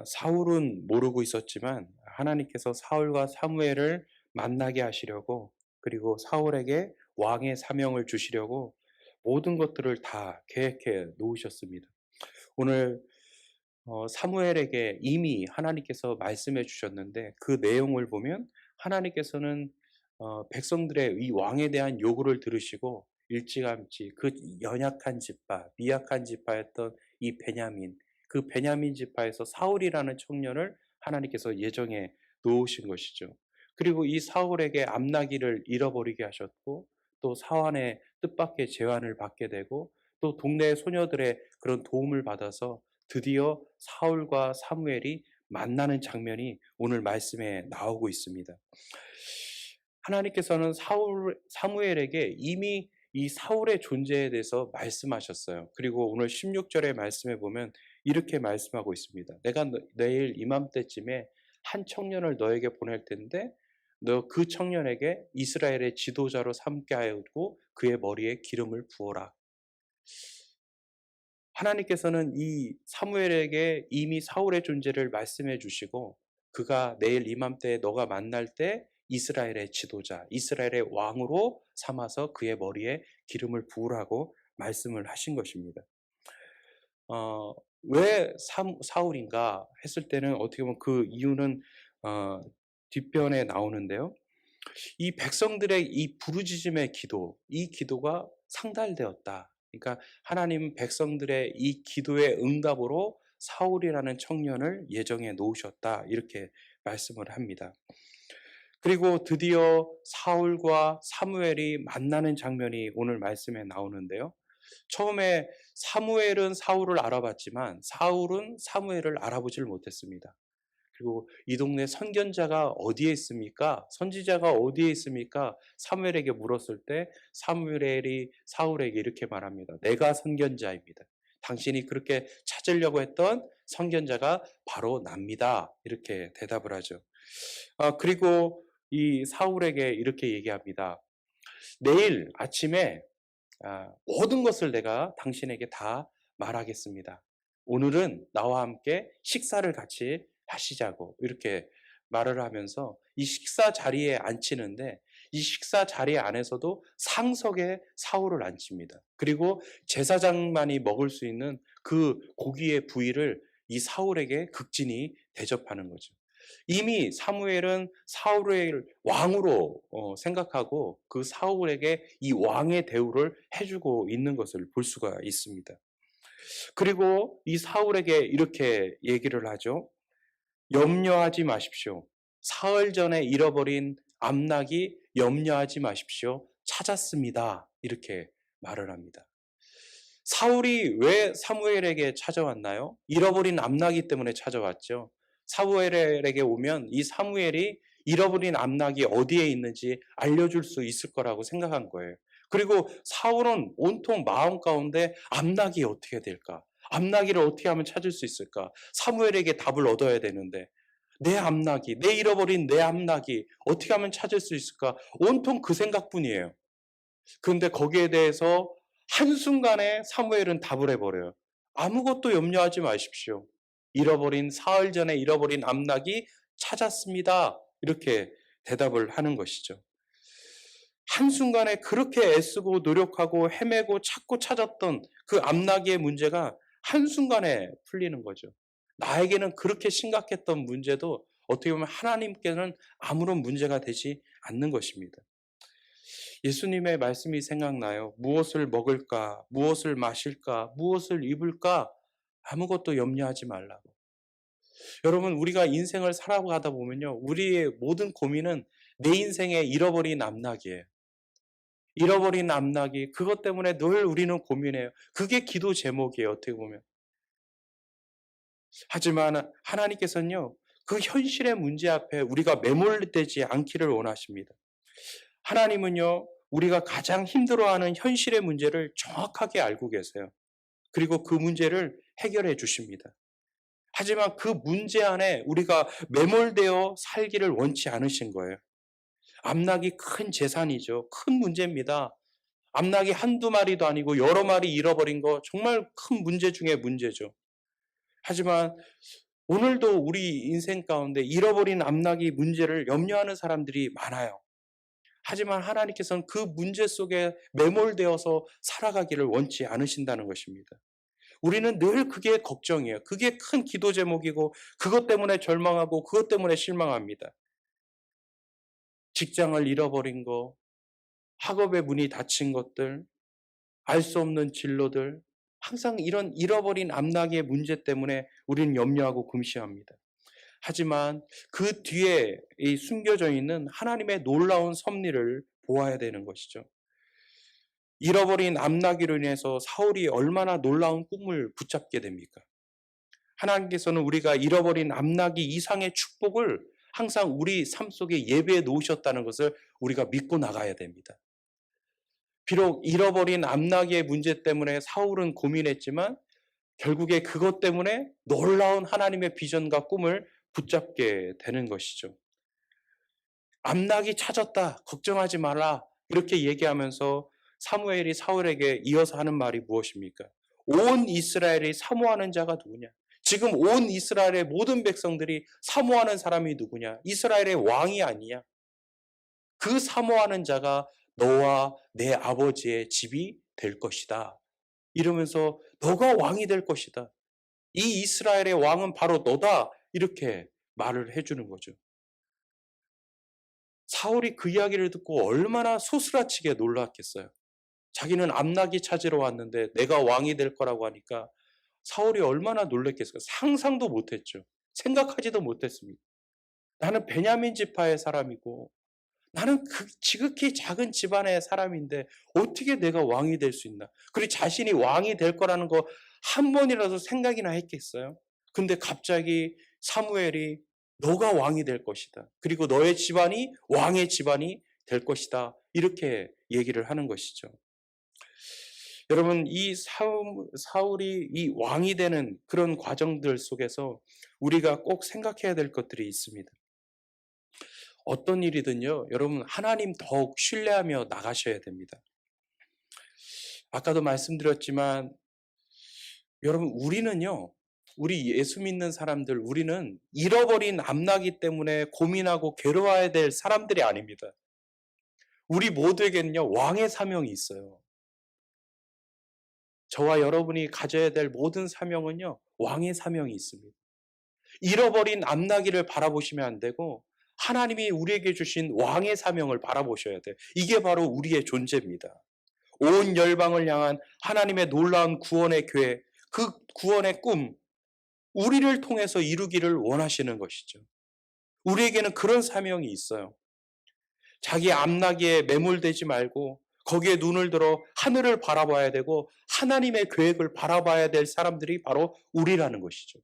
사울은 모르고 있었지만 하나님께서 사울과 사무엘을 만나게 하시려고, 그리고 사울에게 왕의 사명을 주시려고 모든 것들을 다 계획해 놓으셨습니다. 오늘 사무엘에게 이미 하나님께서 말씀해 주셨는데, 그 내용을 보면 하나님께서는 백성들의 이 왕에 대한 요구를 들으시고 일찌감치 그 연약한 지파, 미약한 지파였던 이 베냐민, 그 베냐민 지파에서 사울이라는 청년을 하나님께서 예정해 놓으신 것이죠. 그리고 이 사울에게 암나기를 잃어버리게 하셨고, 또 사환의 뜻밖의 제안을 받게 되고, 또 동네 소녀들의 그런 도움을 받아서 드디어 사울과 사무엘이 만나는 장면이 오늘 말씀에 나오고 있습니다. 하나님께서는 사무엘에게 이미 이 사울의 존재에 대해서 말씀하셨어요. 그리고 오늘 16절의 말씀에 보면 이렇게 말씀하고 있습니다. 내가 내일 이맘때쯤에 한 청년을 너에게 보낼 텐데, 너 그 청년에게 이스라엘의 지도자로 삼게 하고 그의 머리에 기름을 부어라. 하나님께서는 이 사무엘에게 이미 사울의 존재를 말씀해 주시고, 그가 내일 이맘때 너가 만날 때 이스라엘의 지도자, 이스라엘의 왕으로 삼아서 그의 머리에 기름을 부으라고 말씀을 하신 것입니다. 어, 왜 사울인가 했을 때는 어떻게 보면 그 이유는 어, 뒷편에 나오는데요. 이 백성들의 이 부르짖음의 기도, 이 기도가 상달되었다. 그러니까 하나님 백성들의 이 기도의 응답으로 사울이라는 청년을 예정해 놓으셨다. 이렇게 말씀을 합니다. 그리고 드디어 사울과 사무엘이 만나는 장면이 오늘 말씀에 나오는데요. 처음에 사무엘은 사울을 알아봤지만 사울은 사무엘을 알아보질 못했습니다. 그리고 이 동네 선견자가 어디에 있습니까? 선지자가 어디에 있습니까? 사무엘에게 물었을 때 사무엘이 사울에게 이렇게 말합니다. 내가 선견자입니다. 당신이 그렇게 찾으려고 했던 선견자가 바로 납니다. 이렇게 대답을 하죠. 그리고 이 사울에게 이렇게 얘기합니다. 내일 아침에 모든 것을 내가 당신에게 다 말하겠습니다. 오늘은 나와 함께 식사를 같이 하시자고 이렇게 말을 하면서 이 식사 자리에 앉히는데, 이 식사 자리에 안에서도 상석에 사울을 앉힙니다. 그리고 제사장만이 먹을 수 있는 그 고기의 부위를 이 사울에게 극진히 대접하는 거죠. 이미 사무엘은 사울을 왕으로 생각하고 그 사울에게 이 왕의 대우를 해주고 있는 것을 볼 수가 있습니다. 그리고 이 사울에게 이렇게 얘기를 하죠. 염려하지 마십시오. 사흘 전에 잃어버린 암낙이 염려하지 마십시오. 찾았습니다. 이렇게 말을 합니다. 사울이 왜 사무엘에게 찾아왔나요? 잃어버린 암낙이 때문에 찾아왔죠. 사무엘에게 오면 이 사무엘이 잃어버린 암낙이 어디에 있는지 알려줄 수 있을 거라고 생각한 거예요. 그리고 사울은 온통 마음 가운데 암낙이 어떻게 될까? 암낙이를 어떻게 하면 찾을 수 있을까? 사무엘에게 답을 얻어야 되는데, 내 암낙이, 내 잃어버린 내 암낙이 어떻게 하면 찾을 수 있을까? 온통 그 생각뿐이에요. 그런데 거기에 대해서 한순간에 사무엘은 답을 해버려요. 아무것도 염려하지 마십시오. 사흘 전에 잃어버린 암낙이 찾았습니다. 이렇게 대답을 하는 것이죠. 한순간에 그렇게 애쓰고 노력하고 헤매고 찾고 찾았던 그 암나기의 문제가 한순간에 풀리는 거죠. 나에게는 그렇게 심각했던 문제도 어떻게 보면 하나님께는 아무런 문제가 되지 않는 것입니다. 예수님의 말씀이 생각나요. 무엇을 먹을까? 무엇을 마실까? 무엇을 입을까? 아무것도 염려하지 말라고. 여러분, 우리가 인생을 살아가다 보면요, 우리의 모든 고민은 내 인생에 잃어버린 암낙이에요. 잃어버린 암낙이, 그것 때문에 늘 우리는 고민해요. 그게 기도 제목이에요, 어떻게 보면. 하지만 하나님께서는요, 그 현실의 문제 앞에 우리가 매몰되지 않기를 원하십니다. 하나님은요, 우리가 가장 힘들어하는 현실의 문제를 정확하게 알고 계세요. 그리고 그 문제를 해결해 주십니다. 하지만 그 문제 안에 우리가 매몰되어 살기를 원치 않으신 거예요. 암낙이 큰 재산이죠. 큰 문제입니다. 암낙이 한두 마리도 아니고 여러 마리 잃어버린 거 정말 큰 문제 중에 문제죠. 하지만 오늘도 우리 인생 가운데 잃어버린 암나기 문제를 염려하는 사람들이 많아요. 하지만 하나님께서는 그 문제 속에 매몰되어서 살아가기를 원치 않으신다는 것입니다. 우리는 늘 그게 걱정이에요. 그게 큰 기도 제목이고 그것 때문에 절망하고 그것 때문에 실망합니다. 직장을 잃어버린 거, 학업의 문이 닫힌 것들, 알 수 없는 진로들, 항상 이런 잃어버린 암나기의 문제 때문에 우리는 염려하고 금시합니다. 하지만 그 뒤에 이 숨겨져 있는 하나님의 놀라운 섭리를 보아야 되는 것이죠. 잃어버린 암나기로 인해서 사울이 얼마나 놀라운 꿈을 붙잡게 됩니까? 하나님께서는 우리가 잃어버린 암나기 이상의 축복을 항상 우리 삶 속에 예배해 놓으셨다는 것을 우리가 믿고 나가야 됩니다. 비록 잃어버린 암나기의 문제 때문에 사울은 고민했지만 결국에 그것 때문에 놀라운 하나님의 비전과 꿈을 붙잡게 되는 것이죠. 암나기 찾았다. 걱정하지 마라. 이렇게 얘기하면서 사무엘이 사울에게 이어서 하는 말이 무엇입니까? 온 이스라엘이 사모하는 자가 누구냐? 지금 온 이스라엘의 모든 백성들이 사모하는 사람이 누구냐? 이스라엘의 왕이 아니냐? 그 사모하는 자가 너와 내 아버지의 집이 될 것이다. 이러면서 너가 왕이 될 것이다. 이 이스라엘의 왕은 바로 너다. 이렇게 말을 해주는 거죠. 사울이 그 이야기를 듣고 얼마나 소스라치게 놀랐겠어요. 자기는 암나기 찾으러 왔는데 내가 왕이 될 거라고 하니까 사울이 얼마나 놀랐겠어요. 상상도 못했죠. 생각하지도 못했습니다. 나는 베냐민 지파의 사람이고 나는 지극히 작은 집안의 사람인데 어떻게 내가 왕이 될 수 있나. 그리고 자신이 왕이 될 거라는 거 한 번이라도 생각이나 했겠어요. 근데 갑자기 사무엘이 너가 왕이 될 것이다. 그리고 너의 집안이 왕의 집안이 될 것이다. 이렇게 얘기를 하는 것이죠. 여러분, 이 사울이 이 왕이 되는 그런 과정들 속에서 우리가 꼭 생각해야 될 것들이 있습니다. 어떤 일이든요, 여러분, 하나님 더욱 신뢰하며 나가셔야 됩니다. 아까도 말씀드렸지만, 여러분, 우리 예수 믿는 사람들, 우리는 잃어버린 암나기 때문에 고민하고 괴로워야 될 사람들이 아닙니다. 우리 모두에게는요, 왕의 사명이 있어요. 저와 여러분이 가져야 될 모든 사명은요, 왕의 사명이 있습니다. 잃어버린 암나기를 바라보시면 안 되고, 하나님이 우리에게 주신 왕의 사명을 바라보셔야 돼요. 이게 바로 우리의 존재입니다. 온 열방을 향한 하나님의 놀라운 구원의 계획, 그 구원의 꿈, 우리를 통해서 이루기를 원하시는 것이죠. 우리에게는 그런 사명이 있어요. 자기 암나기에 매몰되지 말고 거기에 눈을 들어 하늘을 바라봐야 되고 하나님의 계획을 바라봐야 될 사람들이 바로 우리라는 것이죠.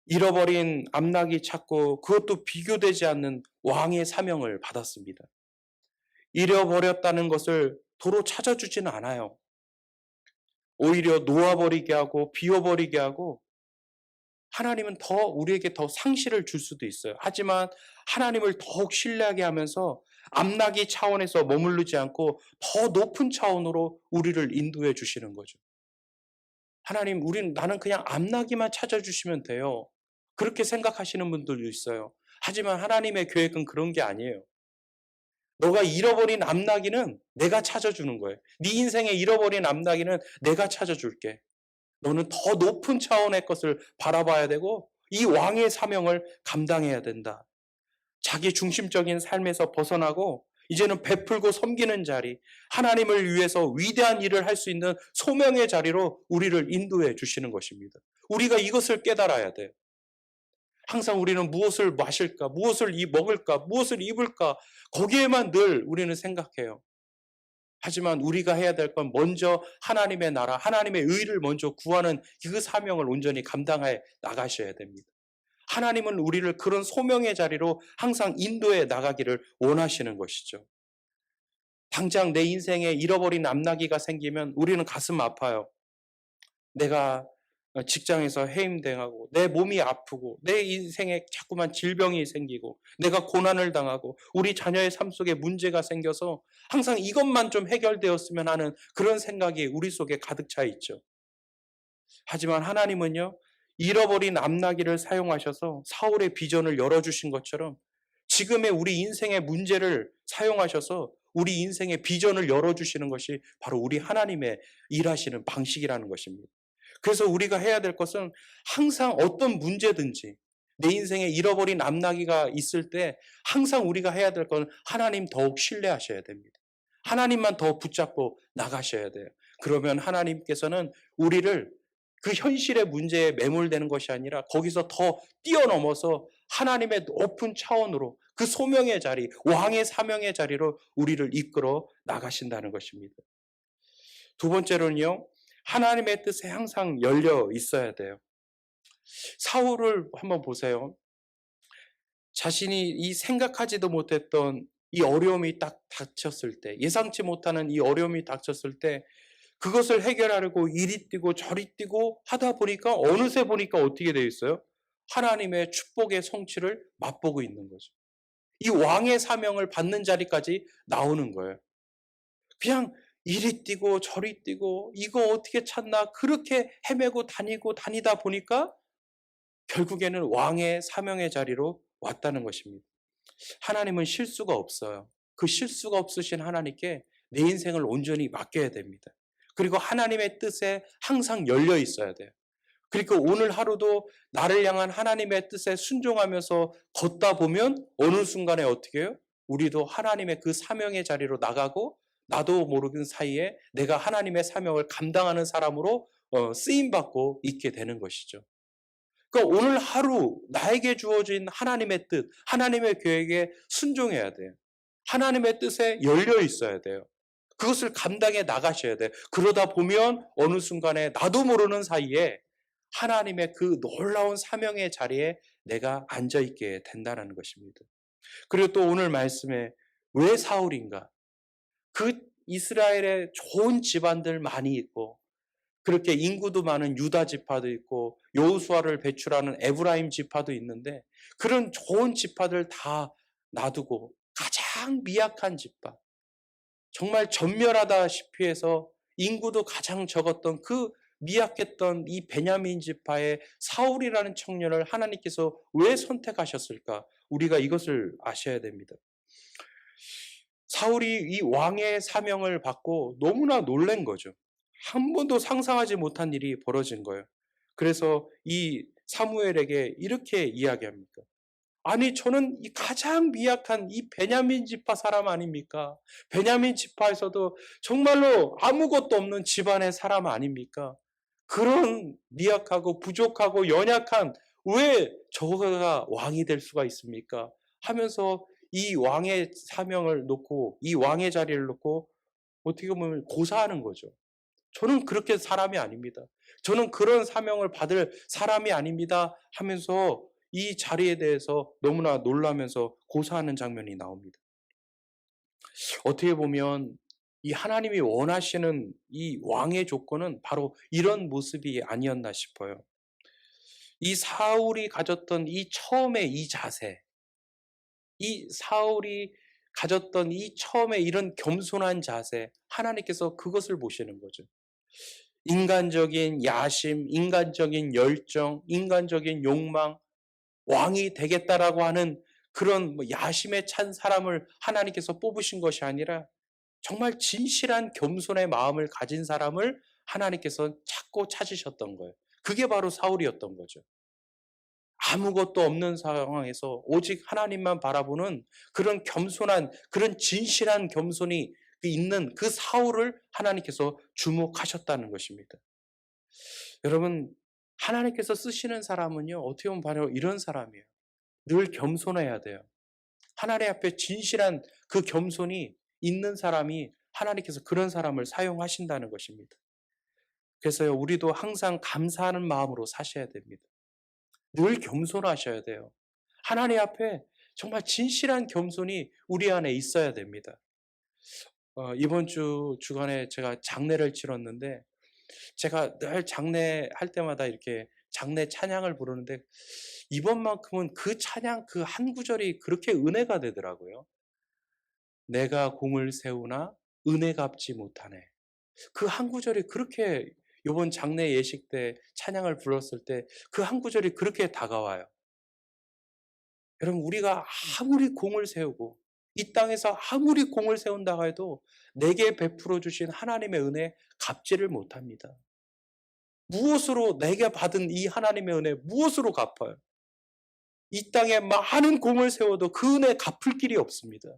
잃어버린 암나기 찾고 그것도 비교되지 않는 왕의 사명을 받았습니다. 잃어버렸다는 것을 도로 찾아주지는 않아요. 오히려 놓아버리게 하고 비워버리게 하고 하나님은 우리에게 더 상실을 줄 수도 있어요. 하지만 하나님을 더욱 신뢰하게 하면서 암나기 차원에서 머무르지 않고 더 높은 차원으로 우리를 인도해 주시는 거죠. 하나님, 나는 그냥 암나기만 찾아주시면 돼요. 그렇게 생각하시는 분들도 있어요. 하지만 하나님의 계획은 그런 게 아니에요. 너가 잃어버린 암나기는 내가 찾아주는 거예요. 네 인생에 잃어버린 암나기는 내가 찾아줄게. 너는 더 높은 차원의 것을 바라봐야 되고 이 왕의 사명을 감당해야 된다. 자기 중심적인 삶에서 벗어나고 이제는 베풀고 섬기는 자리, 하나님을 위해서 위대한 일을 할 수 있는 소명의 자리로 우리를 인도해 주시는 것입니다. 우리가 이것을 깨달아야 돼요. 항상 우리는 무엇을 마실까, 무엇을 먹을까, 무엇을 입을까 거기에만 늘 우리는 생각해요. 하지만 우리가 해야 될 건 먼저 하나님의 나라, 하나님의 의를 먼저 구하는 그 사명을 온전히 감당해 나가셔야 됩니다. 하나님은 우리를 그런 소명의 자리로 항상 인도해 나가기를 원하시는 것이죠. 당장 내 인생에 잃어버린 암나기가 생기면 우리는 가슴 아파요. 내가 직장에서 해임당하고 내 몸이 아프고 내 인생에 자꾸만 질병이 생기고 내가 고난을 당하고 우리 자녀의 삶 속에 문제가 생겨서 항상 이것만 좀 해결되었으면 하는 그런 생각이 우리 속에 가득 차 있죠. 하지만 하나님은요, 잃어버린 암나기를 사용하셔서 사울의 비전을 열어주신 것처럼 지금의 우리 인생의 문제를 사용하셔서 우리 인생의 비전을 열어주시는 것이 바로 우리 하나님의 일하시는 방식이라는 것입니다. 그래서 우리가 해야 될 것은 항상 어떤 문제든지 내 인생에 잃어버린 암나기가 있을 때 항상 우리가 해야 될 건 하나님 더욱 신뢰하셔야 됩니다. 하나님만 더 붙잡고 나가셔야 돼요. 그러면 하나님께서는 우리를 그 현실의 문제에 매몰되는 것이 아니라 거기서 더 뛰어넘어서 하나님의 높은 차원으로 그 소명의 자리, 왕의 사명의 자리로 우리를 이끌어 나가신다는 것입니다. 두 번째로는요, 하나님의 뜻에 항상 열려 있어야 돼요. 사울을 한번 보세요. 자신이 이 생각하지도 못했던 이 어려움이 딱 닥쳤을 때, 예상치 못하는 이 어려움이 닥쳤을 때 그것을 해결하려고 이리 뛰고 저리 뛰고 하다 보니까 어느새 보니까 어떻게 되어 있어요? 하나님의 축복의 성취를 맛보고 있는 거죠. 이 왕의 사명을 받는 자리까지 나오는 거예요. 그냥 이리 뛰고 저리 뛰고 이거 어떻게 찾나 그렇게 헤매고 다니다 보니까 결국에는 왕의 사명의 자리로 왔다는 것입니다. 하나님은 실수가 없어요. 그 실수가 없으신 하나님께 내 인생을 온전히 맡겨야 됩니다. 그리고 하나님의 뜻에 항상 열려 있어야 돼요. 그리고 오늘 하루도 나를 향한 하나님의 뜻에 순종하면서 걷다 보면 어느 순간에 어떻게 해요? 우리도 하나님의 그 사명의 자리로 나가고 나도 모르는 사이에 내가 하나님의 사명을 감당하는 사람으로 쓰임받고 있게 되는 것이죠. 그러니까 오늘 하루 나에게 주어진 하나님의 뜻, 하나님의 계획에 순종해야 돼요. 하나님의 뜻에 열려 있어야 돼요. 그것을 감당해 나가셔야 돼요. 그러다 보면 어느 순간에 나도 모르는 사이에 하나님의 그 놀라운 사명의 자리에 내가 앉아있게 된다는 것입니다. 그리고 또 오늘 말씀에 왜 사울인가? 그 이스라엘에 좋은 집안들 많이 있고 그렇게 인구도 많은 유다 지파도 있고 여호수아를 배출하는 에브라임 지파도 있는데 그런 좋은 지파들 다 놔두고 가장 미약한 지파, 정말 전멸하다시피 해서 인구도 가장 적었던 그 미약했던 이 베냐민 지파의 사울이라는 청년을 하나님께서 왜 선택하셨을까? 우리가 이것을 아셔야 됩니다. 사울이 이 왕의 사명을 받고 너무나 놀란 거죠. 한 번도 상상하지 못한 일이 벌어진 거예요. 그래서 이 사무엘에게 이렇게 이야기합니다. 아니 저는 이 가장 미약한 이 베냐민 지파 사람 아닙니까? 베냐민 지파에서도 정말로 아무것도 없는 집안의 사람 아닙니까? 그런 미약하고 부족하고 연약한 왜 저가 왕이 될 수가 있습니까? 하면서 이 왕의 사명을 놓고 이 왕의 자리를 놓고 어떻게 보면 고사하는 거죠. 저는 그렇게 사람이 아닙니다. 저는 그런 사명을 받을 사람이 아닙니다 하면서 이 자리에 대해서 너무나 놀라면서 고사하는 장면이 나옵니다. 어떻게 보면 이 하나님이 원하시는 이 왕의 조건은 바로 이런 모습이 아니었나 싶어요. 이 사울이 가졌던 이 처음의 이 자세, 이 사울이 가졌던 이 처음에 이런 겸손한 자세, 하나님께서 그것을 보시는 거죠. 인간적인 야심, 인간적인 열정, 인간적인 욕망, 왕이 되겠다라고 하는 그런 야심에 찬 사람을 하나님께서 뽑으신 것이 아니라 정말 진실한 겸손의 마음을 가진 사람을 하나님께서 찾고 찾으셨던 거예요. 그게 바로 사울이었던 거죠. 아무것도 없는 상황에서 오직 하나님만 바라보는 그런 겸손한, 그런 진실한 겸손이 있는 그 사울을 하나님께서 주목하셨다는 것입니다. 여러분, 하나님께서 쓰시는 사람은요, 어떻게 보면 바로 이런 사람이에요. 늘 겸손해야 돼요. 하나님 앞에 진실한 그 겸손이 있는 사람이 하나님께서 그런 사람을 사용하신다는 것입니다. 그래서요, 우리도 항상 감사하는 마음으로 사셔야 됩니다. 늘 겸손하셔야 돼요. 하나님 앞에 정말 진실한 겸손이 우리 안에 있어야 됩니다. 이번 주간에 제가 장례를 치렀는데 제가 늘 장례할 때마다 이렇게 장례 찬양을 부르는데 이번만큼은 그 찬양 그 한 구절이 그렇게 은혜가 되더라고요. 내가 공을 세우나 은혜 갚지 못하네. 그 한 구절이 그렇게 요번 장례 예식 때 찬양을 불렀을 때 그 한 구절이 그렇게 다가와요. 여러분 우리가 아무리 공을 세우고 이 땅에서 아무리 공을 세운다고 해도 내게 베풀어 주신 하나님의 은혜 갚지를 못합니다. 무엇으로 내게 받은 이 하나님의 은혜 무엇으로 갚아요? 이 땅에 많은 공을 세워도 그 은혜 갚을 길이 없습니다.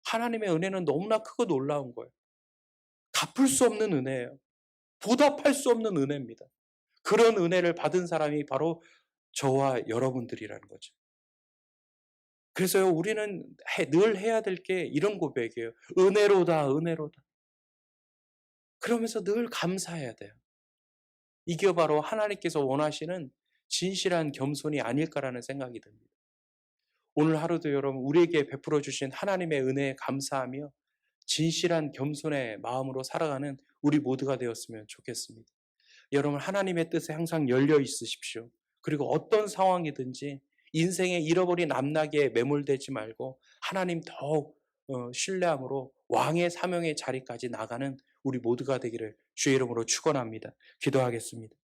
하나님의 은혜는 너무나 크고 놀라운 거예요. 갚을 수 없는 은혜예요. 보답할 수 없는 은혜입니다. 그런 은혜를 받은 사람이 바로 저와 여러분들이라는 거죠. 그래서요, 우리는 늘 해야 될 게 이런 고백이에요. 은혜로다, 은혜로다. 그러면서 늘 감사해야 돼요. 이게 바로 하나님께서 원하시는 진실한 겸손이 아닐까라는 생각이 듭니다. 오늘 하루도 여러분 우리에게 베풀어 주신 하나님의 은혜에 감사하며 진실한 겸손의 마음으로 살아가는 우리 모두가 되었으면 좋겠습니다. 여러분 하나님의 뜻에 항상 열려 있으십시오. 그리고 어떤 상황이든지 인생의 잃어버린 앞나기에 매몰되지 말고 하나님 더욱 신뢰함으로 왕의 사명의 자리까지 나가는 우리 모두가 되기를 주의 이름으로 축원합니다. 기도하겠습니다.